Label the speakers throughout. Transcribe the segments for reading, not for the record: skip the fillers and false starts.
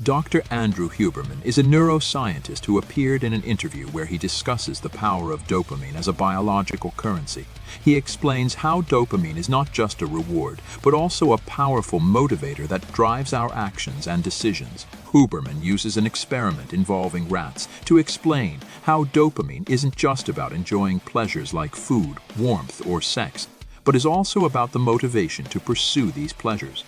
Speaker 1: Dr. Andrew Huberman is a neuroscientist who appeared in an interview where he discusses the power of dopamine as a biological currency. He explains how dopamine is not just a reward, but also a powerful motivator that drives our actions and decisions. Huberman uses an experiment involving rats to explain how dopamine isn't just about enjoying pleasures like food, warmth, or sex, but is also about the motivation to pursue these pleasures.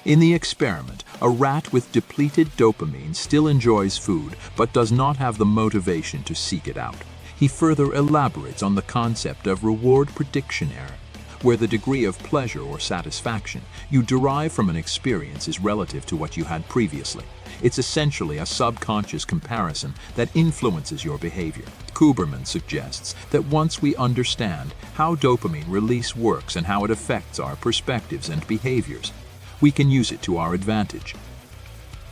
Speaker 1: In the experiment, a rat with depleted dopamine still enjoys food but does not have the motivation to seek it out. He further elaborates on the concept of reward prediction error, where the degree of pleasure or satisfaction you derive from an experience is relative to what you had previously. It's essentially a subconscious comparison that influences your behavior. Huberman suggests that once we understand how dopamine release works and how it affects our perspectives and behaviors, we can use it to our advantage.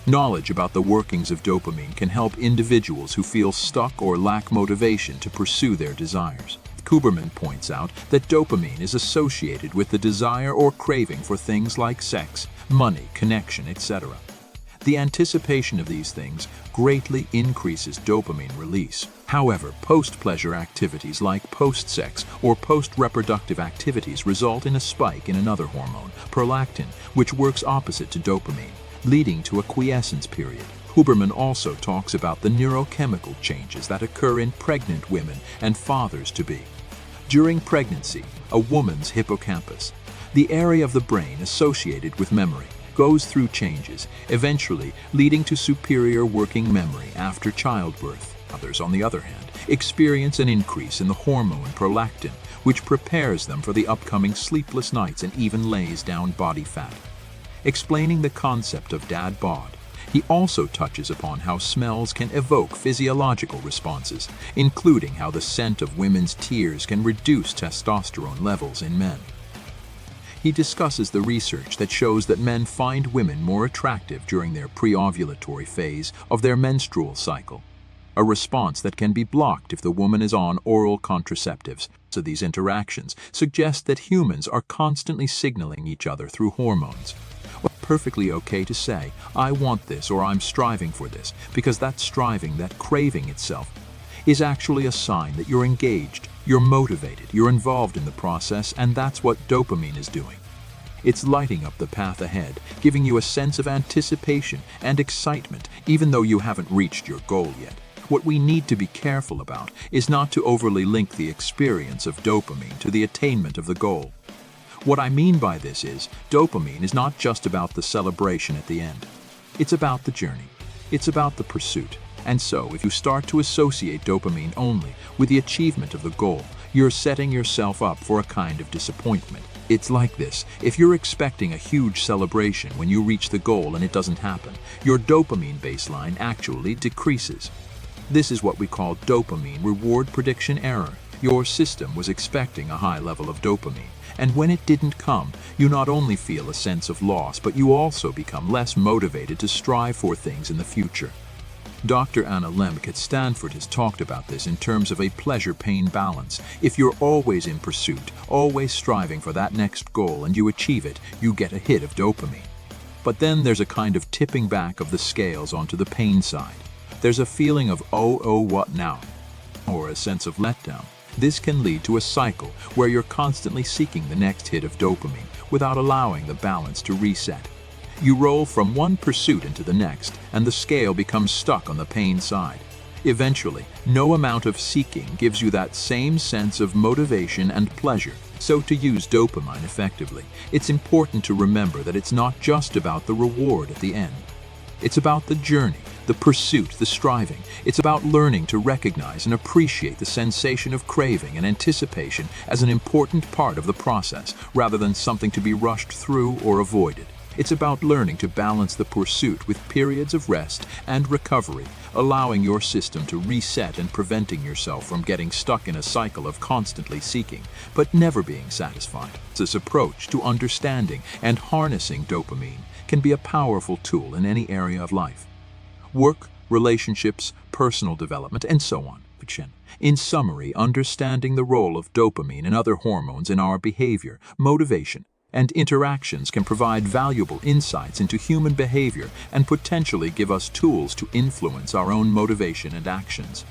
Speaker 1: Knowledge about the workings of dopamine can help individuals who feel stuck or lack motivation to pursue their desires. Huberman points out that dopamine is associated with the desire or craving for things like sex, money, connection, etc. The anticipation of these things greatly increases dopamine release. However, post-pleasure activities like post-sex or post-reproductive activities result in a spike in another hormone, prolactin, which works opposite to dopamine, leading to a quiescence period. Huberman also talks about the neurochemical changes that occur in pregnant women and fathers-to-be. During pregnancy, a woman's hippocampus, the area of the brain associated with memory, goes through changes, eventually leading to superior working memory after childbirth. Others, on the other hand, experience an increase in the hormone prolactin, which prepares them for the upcoming sleepless nights and even lays down body fat. Explaining the concept of dad bod, he also touches upon how smells can evoke physiological responses, including how the scent of women's tears can reduce testosterone levels in men. He discusses the research that shows that men find women more attractive during their pre-ovulatory phase of their menstrual cycle, a response that can be blocked if the woman is on oral contraceptives. So these interactions suggest that humans are constantly signaling each other through hormones. Well, perfectly okay to say, I want this or I'm striving for this, because that striving, that craving itself, is actually a sign that you're engaged, you're motivated, you're involved in the process, and that's what dopamine is doing. It's lighting up the path ahead, giving you a sense of anticipation and excitement, even though you haven't reached your goal yet. What we need to be careful about is not to overly link the experience of dopamine to the attainment of the goal. What I mean by this is, dopamine is not just about the celebration at the end. It's about the journey. It's about the pursuit. And so, if you start to associate dopamine only with the achievement of the goal, you're setting yourself up for a kind of disappointment. It's like this: if you're expecting a huge celebration when you reach the goal and it doesn't happen, your dopamine baseline actually decreases. This is what we call dopamine reward prediction error. Your system was expecting a high level of dopamine, and when it didn't come, you not only feel a sense of loss, but you also become less motivated to strive for things in the future. Dr. Anna Lemke at Stanford has talked about this in terms of a pleasure-pain balance. If you're always in pursuit, always striving for that next goal, and you achieve it, you get a hit of dopamine. But then there's a kind of tipping back of the scales onto the pain side. There's a feeling of, oh, what now? Or a sense of letdown. This can lead to a cycle where you're constantly seeking the next hit of dopamine without allowing the balance to reset. You roll from one pursuit into the next, and the scale becomes stuck on the pain side. Eventually, no amount of seeking gives you that same sense of motivation and pleasure. So to use dopamine effectively, it's important to remember that it's not just about the reward at the end. It's about the journey, the pursuit, the striving. It's about learning to recognize and appreciate the sensation of craving and anticipation as an important part of the process, rather than something to be rushed through or avoided. It's about learning to balance the pursuit with periods of rest and recovery, allowing your system to reset and preventing yourself from getting stuck in a cycle of constantly seeking, but never being satisfied. This approach to understanding and harnessing dopamine can be a powerful tool in any area of life: work, relationships, personal development, and so on. In summary, understanding the role of dopamine and other hormones in our behavior, motivation, and interactions can provide valuable insights into human behavior and potentially give us tools to influence our own motivation and actions.